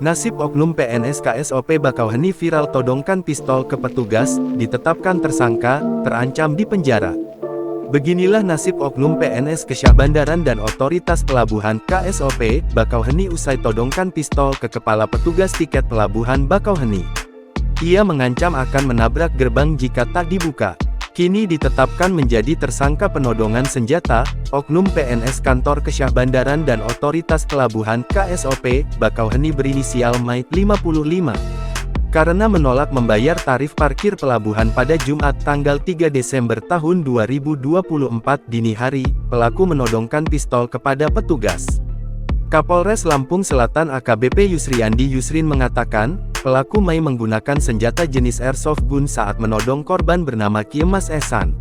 Nasib oknum PNS KSOP Bakauheni viral todongkan pistol ke petugas, ditetapkan tersangka, terancam di penjara. Beginilah nasib oknum PNS Kesyahbandaran dan Otoritas Pelabuhan KSOP Bakauheni usai todongkan pistol ke kepala petugas tiket pelabuhan Bakauheni. Ia mengancam akan menabrak gerbang jika tak dibuka. Kini ditetapkan menjadi tersangka penodongan senjata, oknum PNS Kantor Kesyahbandaran dan Otoritas Pelabuhan KSOP Bakauheni berinisial MAI 55. Karena menolak membayar tarif parkir pelabuhan pada Jumat tanggal 3 Desember tahun 2024 dini hari, pelaku menodongkan pistol kepada petugas. Kapolres Lampung Selatan AKBP Yusriandi Yusrin mengatakan, pelaku MAI menggunakan senjata jenis airsoft gun saat menodong korban bernama Kiemas Ehsan.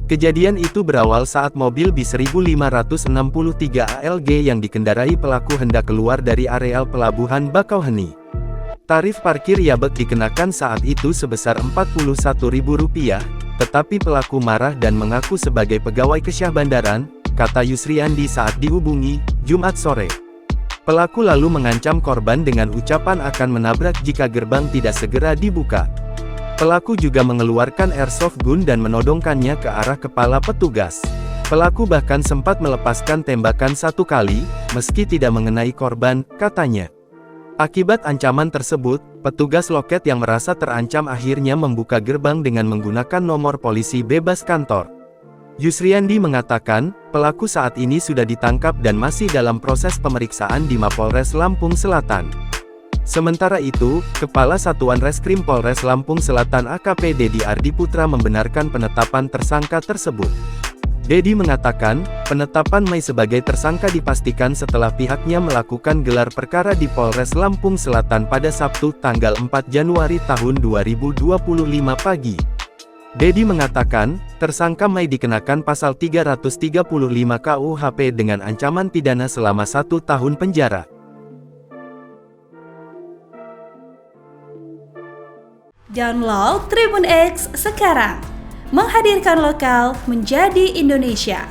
Kejadian itu berawal saat mobil bis 1563 ALG yang dikendarai pelaku hendak keluar dari areal pelabuhan Bakauheni. Tarif parkir Yabek dikenakan saat itu sebesar Rp41.000, tetapi pelaku marah dan mengaku sebagai pegawai Kesyahbandaran, kata Yusriandi saat dihubungi, Jumat sore. Pelaku lalu mengancam korban dengan ucapan akan menabrak jika gerbang tidak segera dibuka. Pelaku juga mengeluarkan airsoft gun dan menodongkannya ke arah kepala petugas. Pelaku bahkan sempat melepaskan tembakan 1 kali, meski tidak mengenai korban, katanya. Akibat ancaman tersebut, petugas loket yang merasa terancam akhirnya membuka gerbang dengan menggunakan nomor polisi bebas kantor. Yusriandi mengatakan, pelaku saat ini sudah ditangkap dan masih dalam proses pemeriksaan di Mapolres Lampung Selatan. Sementara itu, Kepala Satuan Reskrim Polres Lampung Selatan AKP Dedi Ardi Putra membenarkan penetapan tersangka tersebut. Dedi mengatakan, penetapan MAI sebagai tersangka dipastikan setelah pihaknya melakukan gelar perkara di Polres Lampung Selatan pada Sabtu tanggal 4 Januari tahun 2025 pagi. Dedi mengatakan, tersangka MAI dikenakan pasal 335 KUHP dengan ancaman pidana selama 1 tahun penjara. Download Tribun X sekarang, menghadirkan lokal menjadi Indonesia.